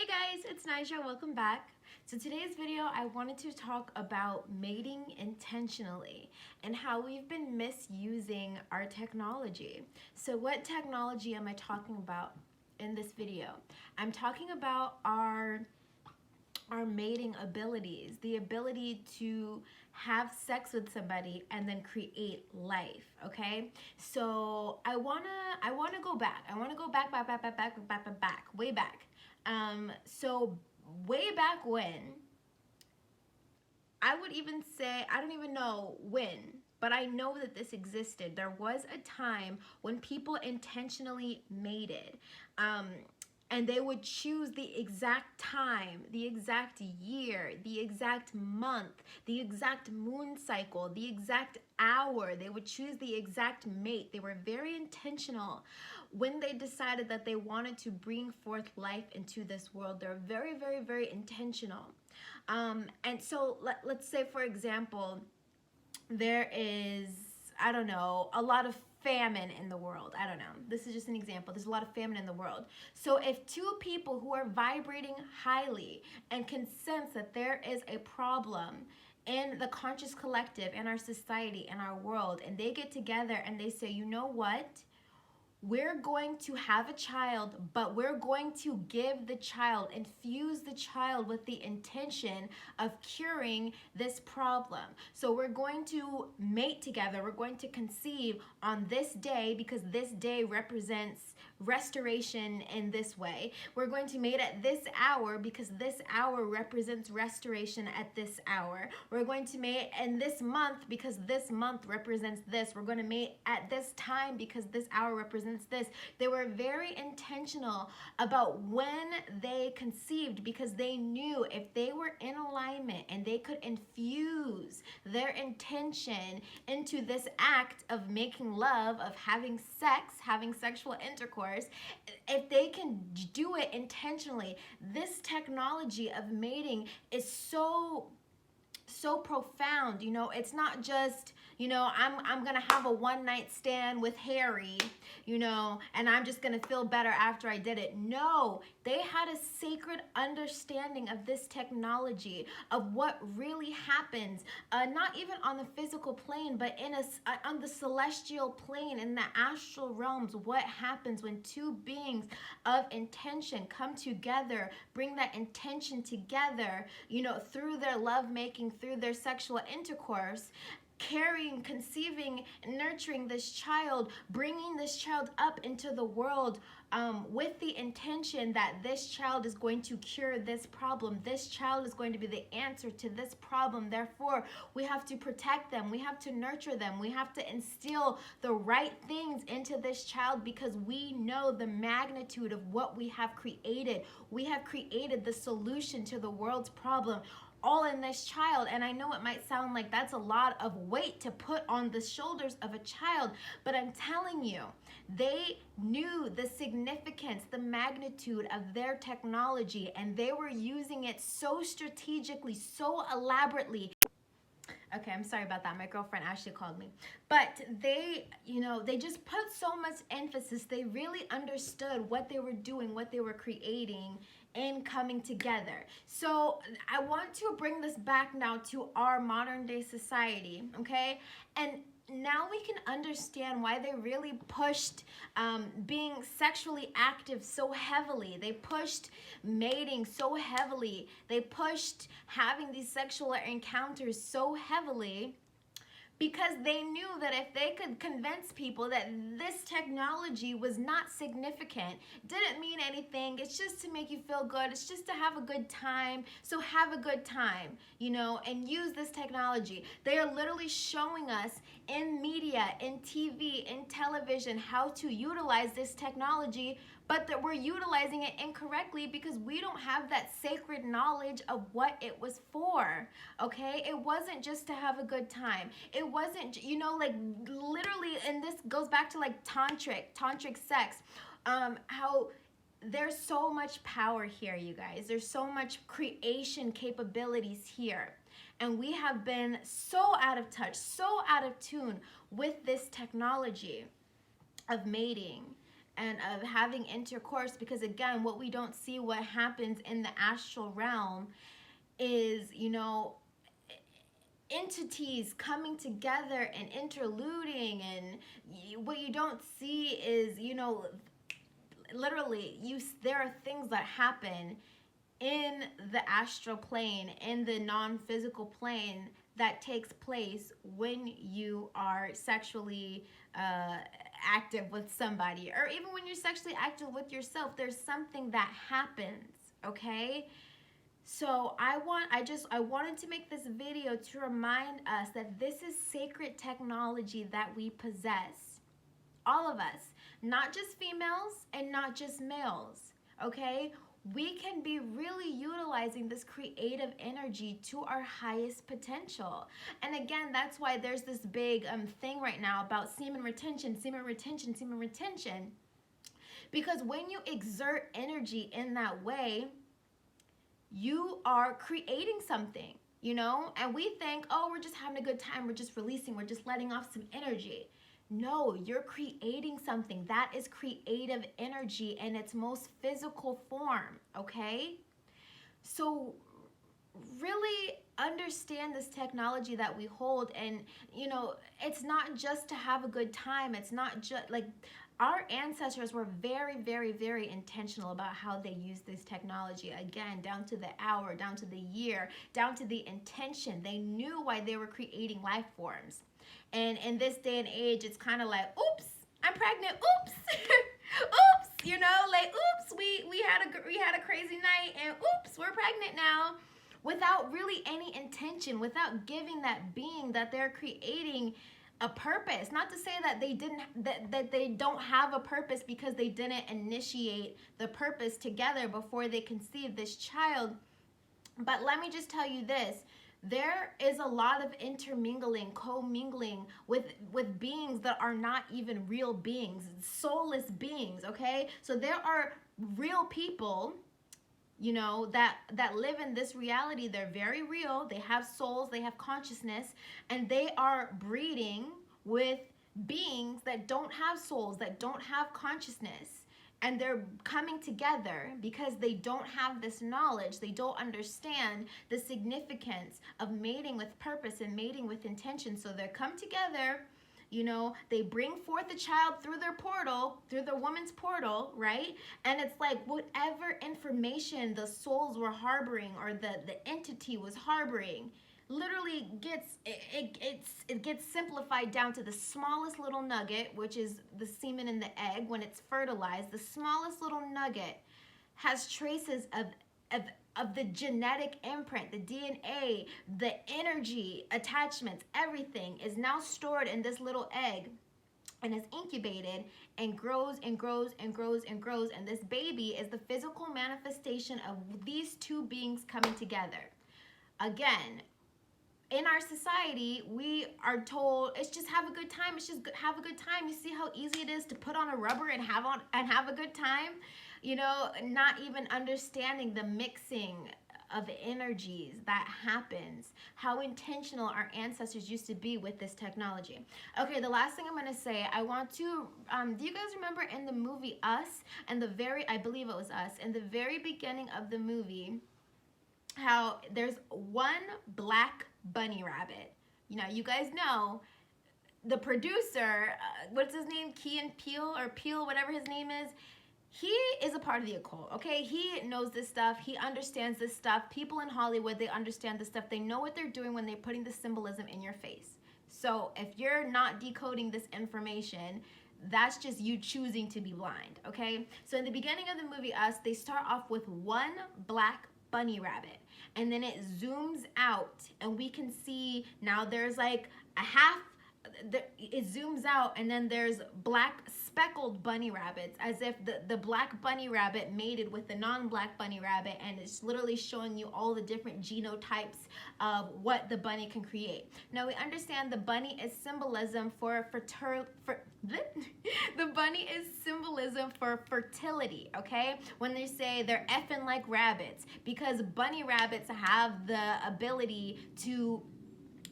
Hey guys, it's Nija. Welcome back. So today's video, I wanted to talk about mating intentionally and how we've been misusing our technology. So what technology am I talking about in this video? I'm talking about our mating abilities, the ability to have sex with somebody and then create life, okay? So I wanna go back. I wanna go back, way back. So way back when, I would even say, I don't even know when, but I know that this existed. There was a time when people intentionally mated. And they would choose the exact time, the exact year, the exact month, the exact moon cycle, the exact hour. They would choose the exact mate. They were very intentional when they decided that they wanted to bring forth life into this world. They're very, very, very intentional. And so let's say, for example, there is, I don't know, a lot of famine in the world. I don't know. This is just an example. There's a lot of famine in the world. So if two people who are vibrating highly and can sense that there is a problem in the conscious collective, in our society, in our world, and they get together and they say, you know what? We're going to have a child, but we're going to give the child, infuse the child with the intention of curing this problem. So we're going to mate together. We're going to conceive on this day because this day represents restoration in this way. We're going to mate at this hour because this hour represents restoration at this hour. We're going to mate in this month because this month represents this. We're going to mate at this time because this hour represents this. They were very intentional about when they conceived because they knew if they were in alignment and they could infuse their intention into this act of making love, of having sex, having sexual intercourse, if they can do it intentionally, this technology of mating is so profound. You know, it's not just, you know, I'm gonna have a one night stand with Harry, you know, and I'm just gonna feel better after I did it. No, they had a sacred understanding of this technology, of what really happens, not even on the physical plane, but on the celestial plane, in the astral realms. What happens when two beings of intention come together, bring that intention together, you know, through their love making, through their sexual intercourse, carrying, conceiving, nurturing this child, bringing this child up into the world, with the intention that this child is going to cure this problem. This child is going to be the answer to this problem. Therefore, we have to protect them. We have to nurture them. We have to instill the right things into this child because we know the magnitude of what we have created. We have created the solution to the world's problem, all in this child. And I know it might sound like that's a lot of weight to put on the shoulders of a child, but I'm telling you, they knew the significance, the magnitude of their technology, and they were using it so strategically, so elaborately. Okay, I'm sorry about that. My girlfriend Ashley called me. But they, you know, they just put so much emphasis. They really understood what they were doing, what they were creating, and coming together. So I want to bring this back now to our modern day society, okay? And now we can understand why they really pushed being sexually active so heavily. They pushed mating so heavily. They pushed having these sexual encounters so heavily, because they knew that if they could convince people that this technology was not significant, didn't mean anything, it's just to make you feel good, it's just to have a good time, so have a good time, you know, and use this technology. They are literally showing us in media, in TV, in television, how to utilize this technology, but that we're utilizing it incorrectly because we don't have that sacred knowledge of what it was for, okay? It wasn't just to have a good time. It wasn't, you know, like literally, and this goes back to like tantric sex, how there's so much power here, you guys. There's so much creation capabilities here. And we have been so out of touch, so out of tune with this technology of mating and of having intercourse, because again, what we don't see, what happens in the astral realm is, entities coming together and interluding, and what you don't see is, literally, there are things that happen in the astral plane, in the non-physical plane, that takes place when you are sexually active with somebody, or even when you're sexually active with yourself. There's something that happens, okay? So I wanted to make this video to remind us that this is sacred technology that we possess, all of us, not just females and not just males, okay? We can be really utilizing this creative energy to our highest potential. And again, that's why there's this big thing right now about semen retention, semen retention, semen retention. Because when you exert energy in that way, you are creating something, And we think, oh, we're just having a good time, we're just releasing, we're just letting off some energy. No, you're creating something. That is creative energy in its most physical form, okay? So really understand this technology that we hold, and it's not just to have a good time. It's not just like, our ancestors were very, very, very intentional about how they used this technology. Again, down to the hour, down to the year, down to the intention. They knew why they were creating life forms. And in this day and age, it's kind of like, oops, I'm pregnant. Oops, oops. Oops, we had a crazy night, and oops, we're pregnant now, without really any intention, without giving that being that they're creating a purpose. Not to say that they don't have a purpose because they didn't initiate the purpose together before they conceived this child. But let me just tell you this. There is a lot of intermingling, commingling with beings that are not even real beings, soulless beings, okay? So there are real people, that live in this reality. They're very real. They have souls, they have consciousness, and they are breeding with beings that don't have souls, that don't have consciousness. And they're coming together because they don't have this knowledge. They don't understand the significance of mating with purpose and mating with intention. So they come together, they bring forth a child through their portal, through the woman's portal, right? And it's like whatever information the souls were harboring, or the entity was harboring, literally gets simplified down to the smallest little nugget, which is the semen in the egg. When it's fertilized, the smallest little nugget has traces of the genetic imprint, the DNA, the energy attachments. Everything is now stored in this little egg and is incubated and grows and grows and grows and grows. And this baby is the physical manifestation of these two beings coming together. Again, in our society, we are told it's just have a good time. It's just have a good time. You see how easy it is to put on a rubber and have a good time? Not even understanding the mixing of energies that happens, how intentional our ancestors used to be with this technology. Okay, the last thing I'm going to say, I want to, do you guys remember in the movie Us, and I believe it was Us, in the very beginning of the movie, how there's one black bunny rabbit. You guys know the producer, what's his name? Key and Peele, or Peele, whatever his name is. He is a part of the occult, okay? He knows this stuff. He understands this stuff. People in Hollywood, they understand this stuff. They know what they're doing when they're putting the symbolism in your face. So if you're not decoding this information, that's just you choosing to be blind, okay? So in the beginning of the movie Us, they start off with one black bunny rabbit, and then it zooms out, and we can see now there's like a half, it zooms out, and then there's black speckled bunny rabbits, as if the black bunny rabbit mated with the non-black bunny rabbit, and it's literally showing you all the different genotypes of what the bunny can create. Now we understand the bunny is symbolism for the bunny is symbolism for fertility, okay? When they say they're effing like rabbits, because bunny rabbits have the ability to,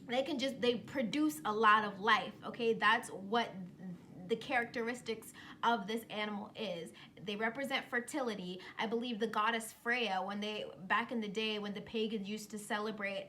they produce a lot of life, okay? That's what the characteristics of this animal is. They represent fertility. I believe the goddess Freya, when they, back in the day when the pagans used to celebrate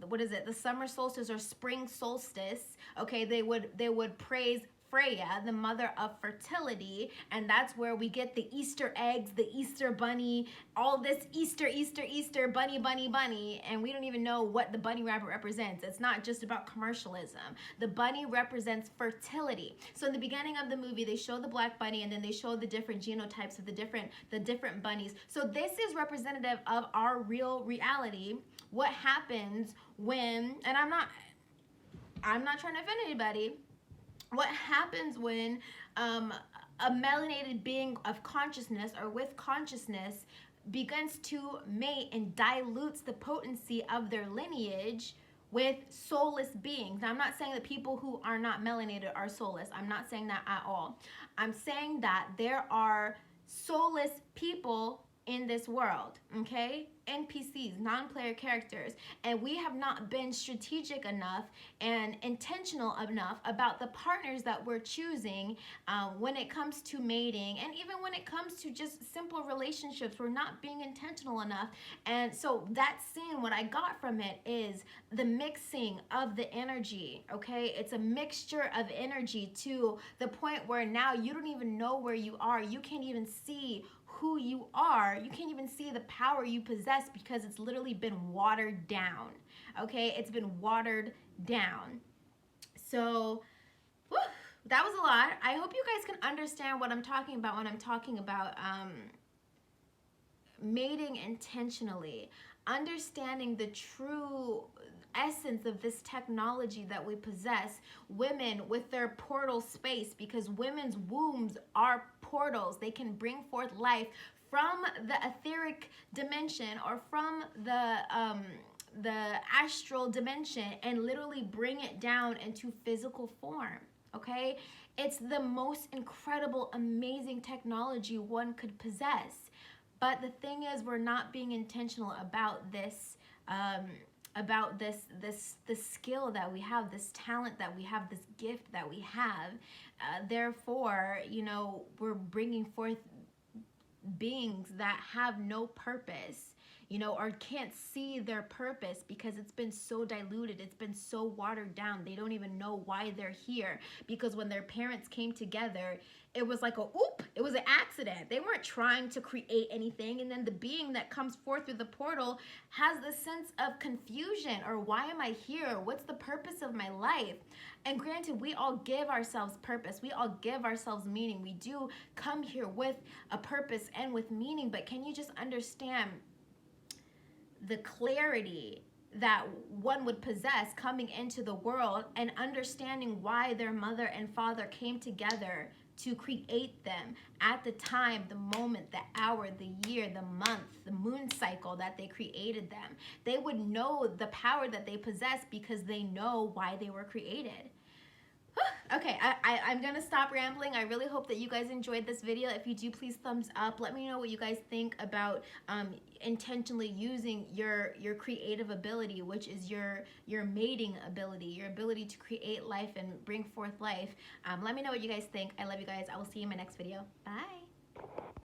what is it, the summer solstice or spring solstice, okay, they would praise Freya, the mother of fertility, and that's where we get the Easter eggs, the Easter bunny, all this Easter, Easter, Easter, bunny, bunny, bunny, and we don't even know what the bunny rabbit represents. It's not just about commercialism. The bunny represents fertility. So in the beginning of the movie, they show the black bunny, and then they show the different genotypes of the different bunnies. So this is representative of our real reality. What happens when, and I'm not trying to offend anybody, what happens when a melanated being of consciousness or with consciousness begins to mate and dilutes the potency of their lineage with soulless beings. Now, I'm not saying that people who are not melanated are soulless. I'm not saying that at all. I'm saying that there are soulless people in this world, okay? NPCs, non-player characters, and we have not been strategic enough and intentional enough about the partners that we're choosing when it comes to mating, and even when it comes to just simple relationships. We're not being intentional enough. And so that scene, what I got from it is the mixing of the energy, okay? It's a mixture of energy to the point where now you don't even know where you are. You can't even see who you are. You can't even see the power you possess because it's literally been watered down, okay? It's been watered down. So, whew, that was a lot. I hope you guys can understand what I'm talking about when I'm talking about mating intentionally, understanding the true essence of this technology that we possess. Women with their portal space, because women's wombs are portals. They can bring forth life from the etheric dimension or from the astral dimension and literally bring it down into physical form, okay? It's the most incredible, amazing technology one could possess. But the thing is, we're not being intentional about this, this skill that we have, this talent that we have, this gift that we have. Therefore, you know, we're bringing forth beings that have no purpose, you know, or can't see their purpose because it's been so diluted, it's been so watered down. They don't even know why they're here, because when their parents came together, it was like it was an accident. They weren't trying to create anything. And then the being that comes forth through the portal has this sense of confusion, or why am I here? What's the purpose of my life? And granted, we all give ourselves purpose. We all give ourselves meaning. We do come here with a purpose and with meaning, but can you just understand the clarity that one would possess coming into the world and understanding why their mother and father came together to create them at the time, the moment, the hour, the year, the month, the moon cycle that they created them? They would know the power that they possess because they know why they were created. Okay, I'm gonna stop rambling. I really hope that you guys enjoyed this video. If you do, please thumbs up. Let me know what you guys think about intentionally using your creative ability, which is your mating ability, your ability to create life and bring forth life. Let me know what you guys think. I love you guys. I will see you in my next video. Bye.